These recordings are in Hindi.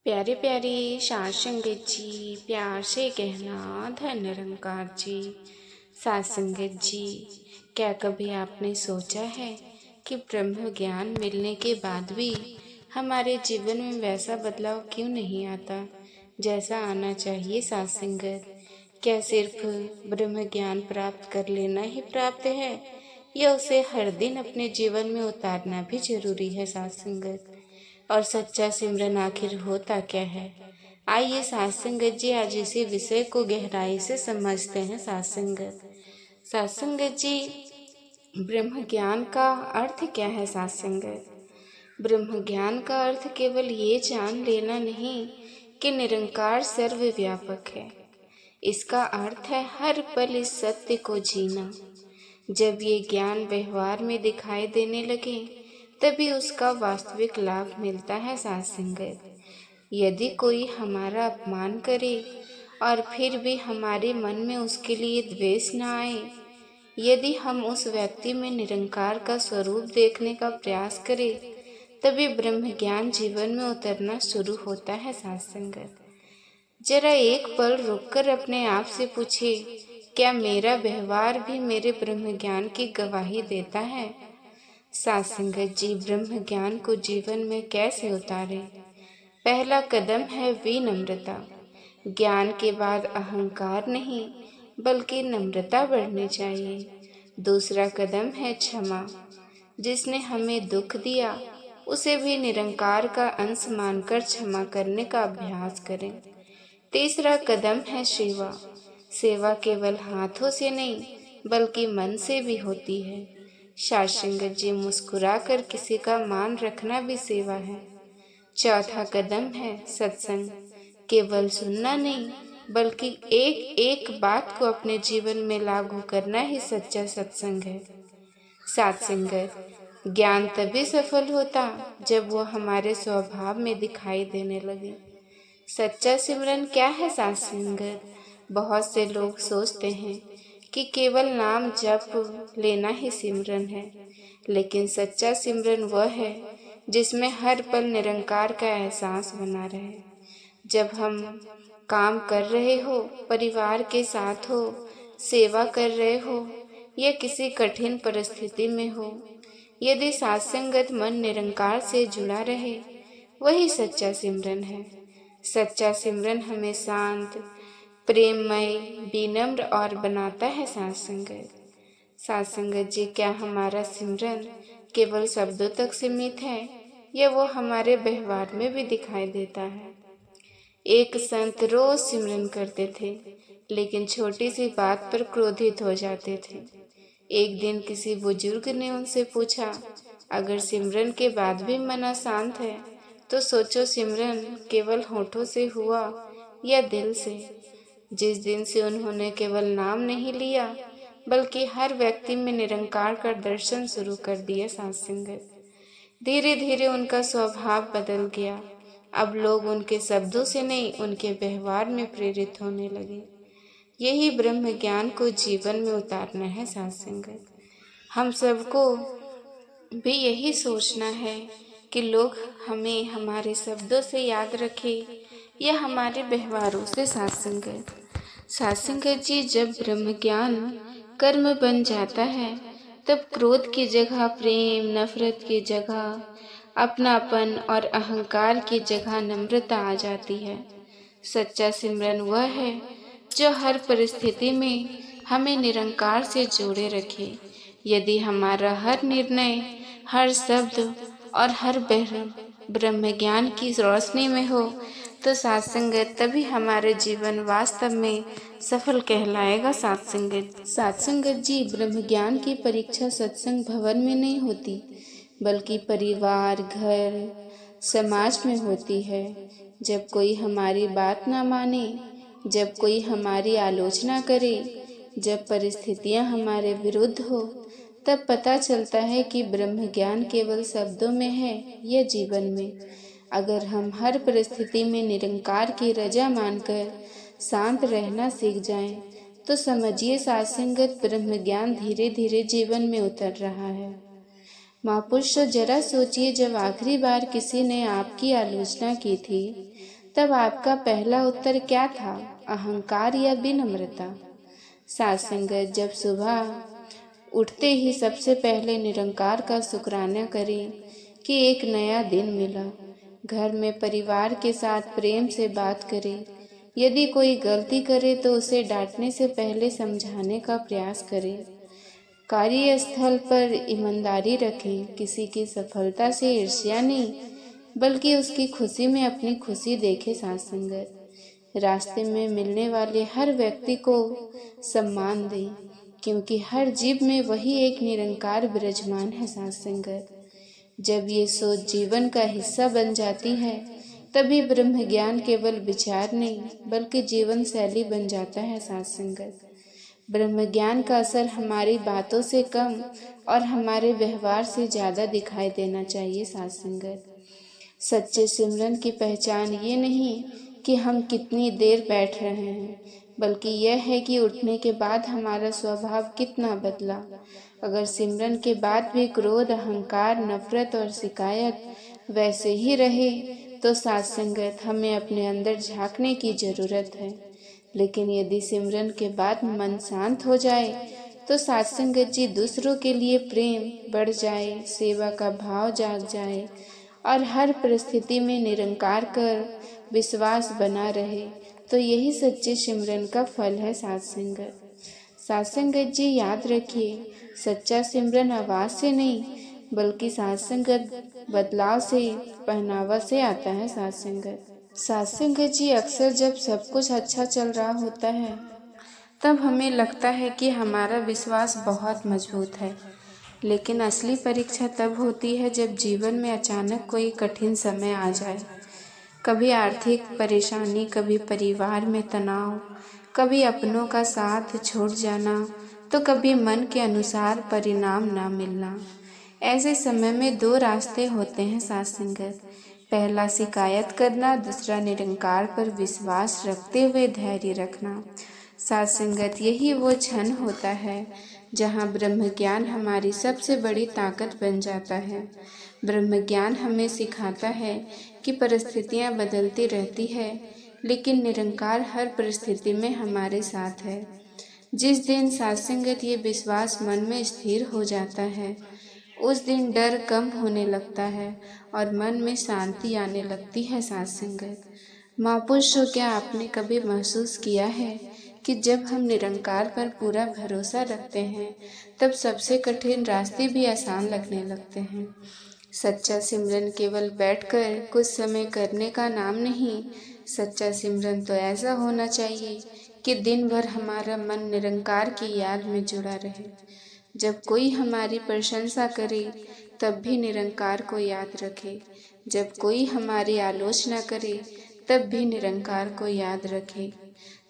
प्यारे प्यारे साथ संगत जी, प्यार से कहना धन निरंकार जी। साथ संगत जी, क्या कभी आपने सोचा है कि ब्रह्म ज्ञान मिलने के बाद भी हमारे जीवन में वैसा बदलाव क्यों नहीं आता जैसा आना चाहिए। साथ संगत, क्या सिर्फ ब्रह्म ज्ञान प्राप्त कर लेना ही प्राप्त है या उसे हर दिन अपने जीवन में उतारना भी जरूरी है। साथ संगत, और सच्चा सिमरन आखिर होता क्या है? आइए साथ संगत जी, आज इसी विषय को गहराई से समझते हैं। साथ संगत जी, ब्रह्म ज्ञान का अर्थ क्या है? साथ संगत, ब्रह्म ज्ञान का अर्थ केवल ये जान लेना नहीं कि निरंकार सर्वव्यापक है। इसका अर्थ है हर पल इस सत्य को जीना। जब ये ज्ञान व्यवहार में दिखाई देने लगे तभी उसका वास्तविक लाभ मिलता है। साथ संगत, यदि कोई हमारा अपमान करे और फिर भी हमारे मन में उसके लिए द्वेष न आए, यदि हम उस व्यक्ति में निरंकार का स्वरूप देखने का प्रयास करें, तभी ब्रह्म ज्ञान जीवन में उतरना शुरू होता है। साथ संगत, जरा एक पल रुककर अपने आप से पूछिए, क्या मेरा व्यवहार भी मेरे ब्रह्म ज्ञान की गवाही देता है? साथ संगत जी, ब्रह्म ज्ञान को जीवन में कैसे उतारे? पहला कदम है विनम्रता। ज्ञान के बाद अहंकार नहीं बल्कि नम्रता बढ़नी चाहिए। दूसरा कदम है क्षमा। जिसने हमें दुख दिया उसे भी निरंकार का अंश मानकर क्षमा करने का अभ्यास करें। तीसरा कदम है सेवा। सेवा केवल हाथों से नहीं बल्कि मन से भी होती है। साथ संगत जी, मुस्कुराकर किसी का मान रखना भी सेवा है। चौथा कदम है सत्संग। केवल सुनना नहीं बल्कि एक एक बात को अपने जीवन में लागू करना ही सच्चा सत्संग है। साथ संगत, ज्ञान तभी सफल होता जब वो हमारे स्वभाव में दिखाई देने लगे। सच्चा सिमरन क्या है? साथ संगत, बहुत से लोग सोचते हैं कि केवल नाम जप लेना ही सिमरन है, लेकिन सच्चा सिमरन वह है जिसमें हर पल निरंकार का एहसास बना रहे। जब हम काम कर रहे हो, परिवार के साथ हो, सेवा कर रहे हो या किसी कठिन परिस्थिति में हो, यदि सत्संगत मन निरंकार से जुड़ा रहे, वही सच्चा सिमरन है। सच्चा सिमरन हमें शांत, प्रेममय, विनम्र और बनाता है। साथ संगत जी, क्या हमारा सिमरन केवल शब्दों तक सीमित है या वो हमारे व्यवहार में भी दिखाई देता है? एक संत रोज सिमरन करते थे लेकिन छोटी सी बात पर क्रोधित हो जाते थे। एक दिन किसी बुजुर्ग ने उनसे पूछा, अगर सिमरन के बाद भी मन अशांत है तो सोचो सिमरन केवल होठों से हुआ या दिल से। जिस दिन से उन्होंने केवल नाम नहीं लिया बल्कि हर व्यक्ति में निरंकार का दर्शन शुरू कर दिया, साथ संगत, धीरे धीरे उनका स्वभाव बदल गया। अब लोग उनके शब्दों से नहीं उनके व्यवहार में प्रेरित होने लगे। यही ब्रह्म ज्ञान को जीवन में उतारना है। साथ संगत, हम सबको भी यही सोचना है कि लोग हमें हमारे शब्दों से याद रखें या हमारे व्यवहारों से। साथ संगत जी, जब ब्रह्म ज्ञान कर्म बन जाता है तब क्रोध की जगह प्रेम, नफरत की जगह अपनापन और अहंकार की जगह नम्रता आ जाती है। सच्चा सिमरन वह है जो हर परिस्थिति में हमें निरंकार से जोड़े रखे। यदि हमारा हर निर्णय, हर शब्द और हर ब्रह्म ज्ञान की रोशनी में हो तो साथ संगत, तभी हमारे जीवन वास्तव में सफल कहलाएगा। साथ संगत जी, ब्रह्म ज्ञान की परीक्षा सत्संग भवन में नहीं होती बल्कि परिवार, घर, समाज में होती है। जब कोई हमारी बात ना माने, जब कोई हमारी आलोचना करे, जब परिस्थितियां हमारे विरुद्ध हो, तब पता चलता है कि ब्रह्म ज्ञान केवल शब्दों में है या जीवन में। अगर हम हर परिस्थिति में निरंकार की रजा मानकर शांत रहना सीख जाएं, तो समझिए साथ संगत, ब्रह्म ज्ञान धीरे धीरे जीवन में उतर रहा है। महापुरुषों, जरा सोचिए, जब आखिरी बार किसी ने आपकी आलोचना की थी तब आपका पहला उत्तर क्या था, अहंकार या विनम्रता? साथ संगत, जब सुबह उठते ही सबसे पहले निरंकार का शुक्राना करें कि एक नया दिन मिला। घर में परिवार के साथ प्रेम से बात करें। यदि कोई गलती करे तो उसे डांटने से पहले समझाने का प्रयास करें। कार्यस्थल पर ईमानदारी रखें। किसी की सफलता से ईर्ष्या नहीं, बल्कि उसकी खुशी में अपनी खुशी देखें। साथ संगत, रास्ते में मिलने वाले हर व्यक्ति को सम्मान दें, क्योंकि हर जीव में वही एक निरंकार विराजमान है। साथ संगत, जब ये सोच जीवन का हिस्सा बन जाती है, तभी ब्रह्म ज्ञान केवल विचार नहीं, बल्कि जीवन शैली बन जाता है। साथ संगत, ब्रह्म ज्ञान का असर हमारी बातों से कम और हमारे व्यवहार से ज़्यादा दिखाई देना चाहिए। साथ संगत, सच्चे सिमरन की पहचान ये नहीं कि हम कितनी देर बैठ रहे हैं, बल्कि यह है कि उठने के बाद हमारा स्वभाव कितना बदला। अगर सिमरन के बाद भी क्रोध, अहंकार, नफरत और शिकायत वैसे ही रहे, तो साथ संगत हमें अपने अंदर झांकने की जरूरत है। लेकिन यदि सिमरन के बाद मन शांत हो जाए, तो साथ संगत जी दूसरों के लिए प्रेम बढ़ जाए, सेवा का भाव जाग जाए और हर परिस्थिति में निरंकार कर विश्वास बना रहे, तो यही सच्चे सिमरन का फल है। साथ संगत, साथ संगत जी याद रखिए, सच्चा सिमरन आवाज से नहीं, बल्कि साथ संगत बदलाव से, पहनावा से आता है। साथ संगत, साथ संगत जी अक्सर जब सब कुछ अच्छा चल रहा होता है, तब हमें लगता है कि हमारा विश्वास बहुत मजबूत है। लेकिन असली परीक्षा तब होती है जब जीवन में अचानक कोई कठिन समय आ जाए। कभी आर्थिक परेशानी, कभी परिवार में तनाव, कभी अपनों का साथ छोड़ जाना, तो कभी मन के अनुसार परिणाम ना मिलना। ऐसे समय में दो रास्ते होते हैं। साथ संगत, पहला शिकायत करना, दूसरा निरंकार पर विश्वास रखते हुए धैर्य रखना। साथ संगत, यही वो क्षण होता है जहाँ ब्रह्म ज्ञान हमारी सबसे बड़ी ताकत बन जाता है। ब्रह्म ज्ञान हमें सिखाता है कि परिस्थितियाँ बदलती रहती है, लेकिन निरंकार हर परिस्थिति में हमारे साथ है। जिस दिन साथ संगत ये विश्वास मन में स्थिर हो जाता है, उस दिन डर कम होने लगता है और मन में शांति आने लगती है। साथ संगत, महापुरुषों, क्या आपने कभी महसूस किया है कि जब हम निरंकार पर पूरा भरोसा रखते हैं, तब सबसे कठिन रास्ते भी आसान लगने लगते हैं। सच्चा सिमरन केवल बैठकर कुछ समय करने का नाम नहीं, सच्चा सिमरन तो ऐसा होना चाहिए कि दिन भर हमारा मन निरंकार की याद में जुड़ा रहे। जब कोई हमारी प्रशंसा करे, तब भी निरंकार को याद रखे। जब कोई हमारी आलोचना करे, तब भी निरंकार को याद रखे।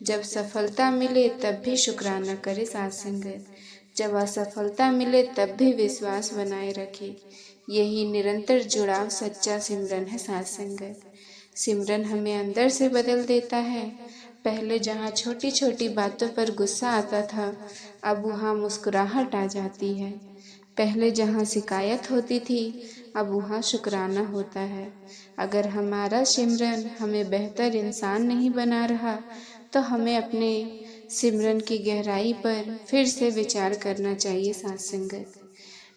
जब सफलता मिले, तब भी शुक्राना करे। साथ संगत, जब असफलता मिले, तब भी विश्वास बनाए रखे। यही निरंतर जुड़ाव सच्चा सिमरन है। साथ संगत, सिमरन हमें अंदर से बदल देता है। पहले जहाँ छोटी छोटी बातों पर गुस्सा आता था, अब वहाँ मुस्कुराहट आ जाती है। पहले जहाँ शिकायत होती थी, अब वहाँ शुक्राना होता है। अगर हमारा सिमरन हमें बेहतर इंसान नहीं बना रहा, तो हमें अपने सिमरन की गहराई पर फिर से विचार करना चाहिए। साथ संगत,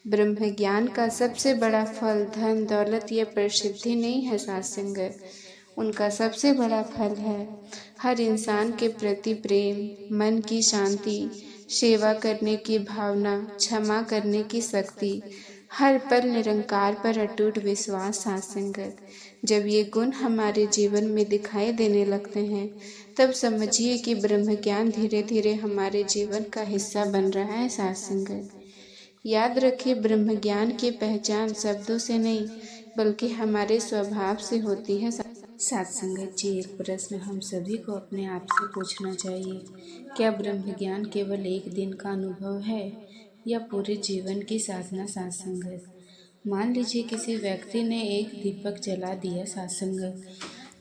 ब्रह्म ज्ञान का सबसे बड़ा फल धन, दौलत या प्रसिद्धि नहीं है। साथ संगत, उनका सबसे बड़ा फल है हर इंसान के प्रति प्रेम, मन की शांति, सेवा करने की भावना, क्षमा करने की शक्ति, हर पल निरंकार पर अटूट विश्वास। साथ संगत, जब ये गुण हमारे जीवन में दिखाई देने लगते हैं, तब समझिए कि ब्रह्म ज्ञान धीरे धीरे हमारे जीवन का हिस्सा बन रहा है। साथ संगत, याद रखिए, ब्रह्म ज्ञान की पहचान शब्दों से नहीं, बल्कि हमारे स्वभाव से होती है। साथ संगत जी, एक प्रश्न हम सभी को अपने आप से पूछना चाहिए, क्या ब्रह्म ज्ञान केवल एक दिन का अनुभव है या पूरे जीवन की साधना? साथ संगत, मान लीजिए किसी व्यक्ति ने एक दीपक जला दिया। साथ संगत,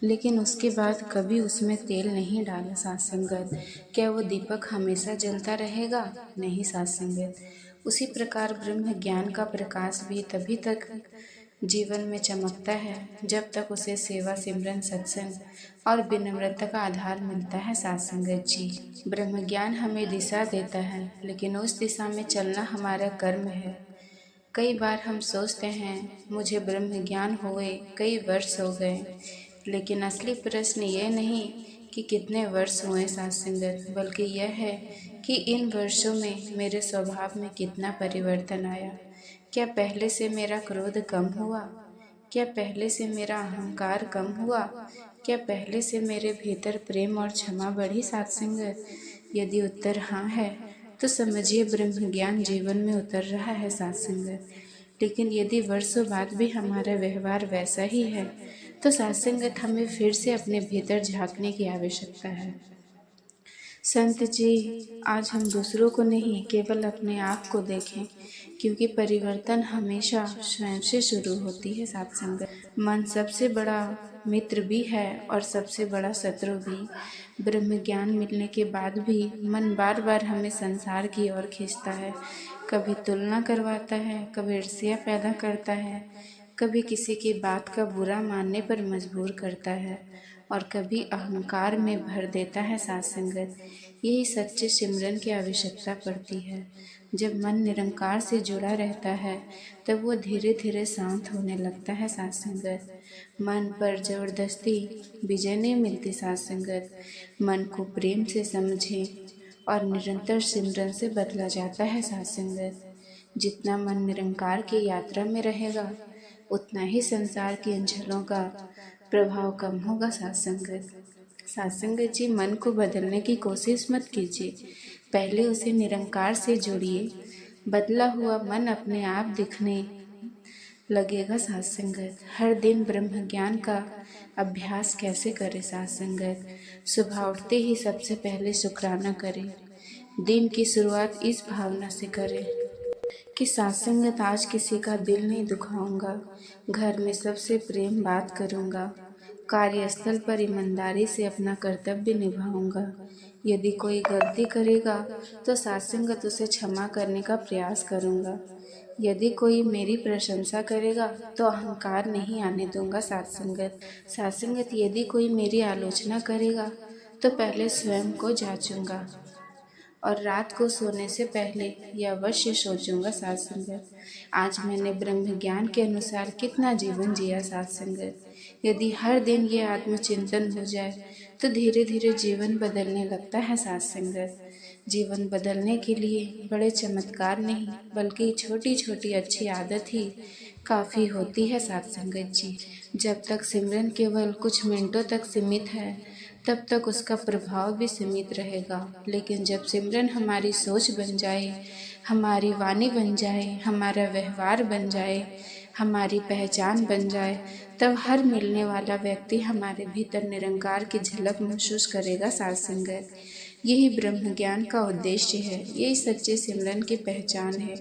लेकिन उसके बाद कभी उसमें तेल नहीं डाला। साथ संगत, क्या वो दीपक हमेशा जलता रहेगा? नहीं। साथ संगत, उसी प्रकार ब्रह्म ज्ञान का प्रकाश भी तभी तक जीवन में चमकता है जब तक उसे सेवा, सिमरन, सत्संग और विनम्रता का आधार मिलता है। साथ संगत जी, ब्रह्म ज्ञान हमें दिशा देता है, लेकिन उस दिशा में चलना हमारा कर्म है। कई बार हम सोचते हैं मुझे ब्रह्म ज्ञान हुए कई वर्ष हो गए, लेकिन असली प्रश्न ये नहीं कि कितने वर्ष हुए साथ संगत, बल्कि यह है कि इन वर्षों में मेरे स्वभाव में कितना परिवर्तन आया। क्या पहले से मेरा क्रोध कम हुआ? क्या पहले से मेरा अहंकार कम हुआ? क्या पहले से मेरे भीतर प्रेम और क्षमा बढ़ी? साथ संगत, यदि उत्तर हाँ है तो समझिए ब्रह्म ज्ञान जीवन में उतर रहा है। साथ संगत, लेकिन यदि वर्षों बाद भी हमारा व्यवहार वैसा ही है तो साथ संगत हमें फिर से अपने भीतर झांकने की आवश्यकता है। संत जी, आज हम दूसरों को नहीं केवल अपने आप को देखें, क्योंकि परिवर्तन हमेशा स्वयं से शुरू होती है। साथ संगत, मन सबसे बड़ा मित्र भी है और सबसे बड़ा शत्रु भी। ब्रह्म ज्ञान मिलने के बाद भी मन बार बार हमें संसार की ओर खींचता है। कभी तुलना करवाता है, कभी ईर्ष्या पैदा करता है, कभी किसी की बात का बुरा मानने पर मजबूर करता है और कभी अहंकार में भर देता है। साथ संगत, यही सच्चे सिमरन की आवश्यकता पड़ती है। जब मन निरंकार से जुड़ा रहता है तब वो धीरे धीरे शांत होने लगता है। साथ संगत, मन पर जबरदस्ती विजय नहीं मिलती। साथ संगत, मन को प्रेम से समझें और निरंतर सिमरन से बदला जाता है। साथ संगत, जितना मन निरंकार की यात्रा में रहेगा उतना ही संसार की अंचलों का प्रभाव कम होगा। साथ संगत जी, मन को बदलने की कोशिश मत कीजिए, पहले उसे निरंकार से जोड़िए। बदला हुआ मन अपने आप दिखने लगेगा। साथ संगत, हर दिन ब्रह्म ज्ञान का अभ्यास कैसे करें? साथ संगत, सुबह उठते ही सबसे पहले शुक्राना करें। दिन की शुरुआत इस भावना से करें कि साथ संगत आज किसी का दिल नहीं दुखाऊंगा, घर में सबसे प्रेम बात करूंगा, कार्यस्थल पर ईमानदारी से अपना कर्तव्य निभाऊंगा। यदि कोई गलती करेगा तो साथ संगत उसे क्षमा करने का प्रयास करूंगा। यदि कोई मेरी प्रशंसा करेगा तो अहंकार नहीं आने दूंगा। साथ संगत, यदि कोई मेरी आलोचना करेगा तो पहले स्वयं को जांचूंगा और रात को सोने से पहले यह अवश्य सोचूंगा। साथ संगत, आज मैंने ब्रह्म ज्ञान के अनुसार कितना जीवन जिया। साथ संगत, यदि हर दिन ये आत्मचिंतन हो जाए तो धीरे धीरे जीवन बदलने लगता है। साथ संगत, जीवन बदलने के लिए बड़े चमत्कार नहीं बल्कि छोटी छोटी अच्छी आदत ही काफ़ी होती है। साथ संगत जी, जब तक सिमरन केवल कुछ मिनटों तक सीमित है तब तक उसका प्रभाव भी सीमित रहेगा, लेकिन जब सिमरन हमारी सोच बन जाए, हमारी वाणी बन जाए, हमारा व्यवहार बन जाए, हमारी पहचान बन जाए, तब हर मिलने वाला व्यक्ति हमारे भीतर निरंकार की झलक महसूस करेगा। साथ संगत, यही ब्रह्म ज्ञान का उद्देश्य है, यही सच्चे सिमरन की पहचान है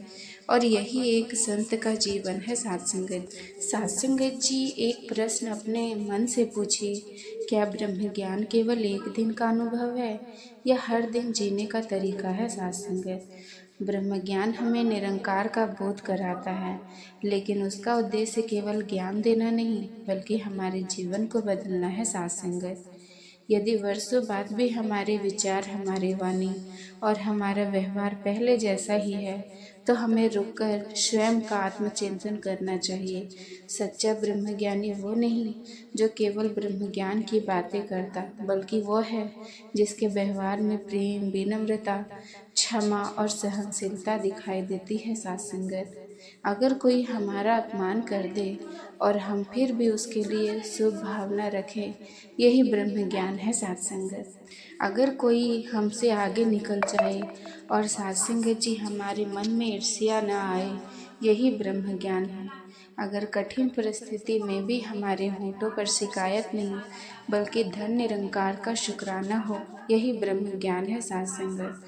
और यही एक संत का जीवन है। साथ संगत जी, एक प्रश्न अपने मन से पूछिए, क्या ब्रह्म ज्ञान केवल एक दिन का अनुभव है या हर दिन जीने का तरीका है? साथ संगत, ब्रह्म ज्ञान हमें निरंकार का बोध कराता है, लेकिन उसका उद्देश्य केवल ज्ञान देना नहीं बल्कि हमारे जीवन को बदलना है। साथ संगत, यदि वर्षों बाद भी हमारे विचार, हमारी वाणी और हमारा व्यवहार पहले जैसा ही है तो हमें रुककर स्वयं का आत्मचिंतन करना चाहिए। सच्चा ब्रह्मज्ञानी वो नहीं जो केवल ब्रह्म ज्ञान की बातें करता, बल्कि वो है जिसके व्यवहार में प्रेम, विनम्रता, क्षमा और सहनशीलता दिखाई देती है। साथ संगत, अगर कोई हमारा अपमान कर दे और हम फिर भी उसके लिए शुभ भावना रखें, यही ब्रह्म ज्ञान है। साथ संगत, अगर कोई हमसे आगे निकल जाए और साथ संगत जी हमारे मन में ईर्ष्या न आए, यही ब्रह्म ज्ञान है। अगर कठिन परिस्थिति में भी हमारे होठों पर शिकायत नहीं बल्कि धन निरंकार का शुक्राना हो, यही ब्रह्म ज्ञान है। साथ संगत,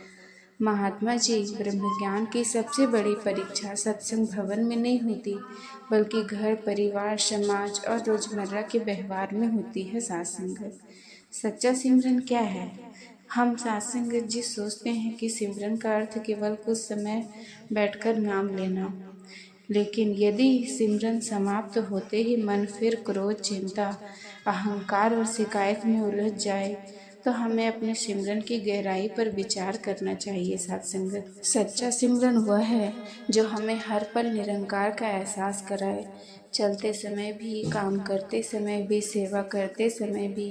महात्मा जी, ब्रह्म ज्ञान की सबसे बड़ी परीक्षा सत्संग भवन में नहीं होती बल्कि घर, परिवार, समाज और रोजमर्रा के व्यवहार में होती है। साथ संगत, सच्चा सिमरन क्या है? हम साथ संगत जी सोचते हैं कि सिमरन का अर्थ केवल कुछ समय बैठकर नाम लेना, लेकिन यदि सिमरन समाप्त होते ही मन फिर क्रोध, चिंता, अहंकार और शिकायत में उलझ जाए तो हमें अपने सिमरन की गहराई पर विचार करना चाहिए। साथ संगत, सच्चा सिमरन वह है जो हमें हर पल निरंकार का एहसास कराए। चलते समय भी, काम करते समय भी, सेवा करते समय भी,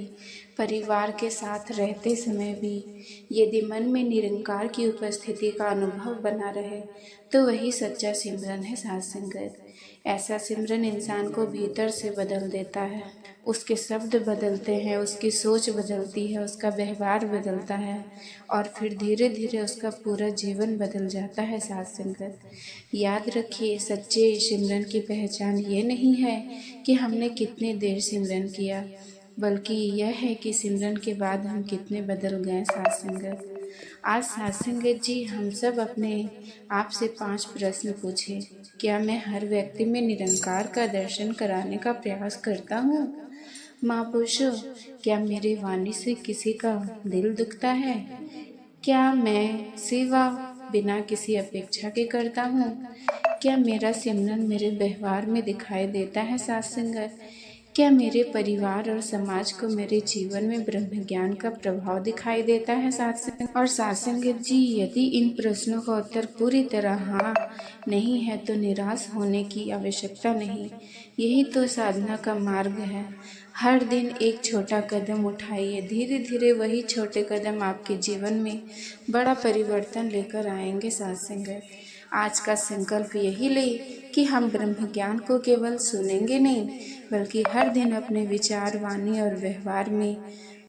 परिवार के साथ रहते समय भी यदि मन में निरंकार की उपस्थिति का अनुभव बना रहे तो वही सच्चा सिमरन है। साथ संगत, ऐसा सिमरन इंसान को भीतर से बदल देता है। उसके शब्द बदलते हैं, उसकी सोच बदलती है, उसका व्यवहार बदलता है और फिर धीरे धीरे उसका पूरा जीवन बदल जाता है। साथ संगत, याद रखिए, सच्चे सिमरन की पहचान ये नहीं है कि हमने कितने देर सिमरन किया, बल्कि यह है कि सिमरन के बाद हम कितने बदल गए। साथ संगत, आज सत्संगत जी हम सब अपने आप से 5 प्रश्न पूछें। क्या मैं हर व्यक्ति में निरंकार का दर्शन कराने का प्रयास करता हूँ? महापुरुषों, क्या मेरी वाणी से किसी का दिल दुखता है? क्या मैं सेवा बिना किसी अपेक्षा के करता हूँ? क्या मेरा सिमरन मेरे व्यवहार में दिखाई देता है? साथ संगत, क्या मेरे परिवार और समाज को मेरे जीवन में ब्रह्म ज्ञान का प्रभाव दिखाई देता है? साथ संगत, और साथ संगत जी, यदि इन प्रश्नों का उत्तर पूरी तरह हाँ नहीं है तो निराश होने की आवश्यकता नहीं। यही तो साधना का मार्ग है। हर दिन एक छोटा कदम उठाइए, धीरे धीरे वही छोटे कदम आपके जीवन में बड़ा परिवर्तन लेकर आएंगे। साथ संगत, आज का संकल्प यही ले कि हम ब्रह्म ज्ञान को केवल सुनेंगे नहीं, बल्कि हर दिन अपने विचार, वाणी और व्यवहार में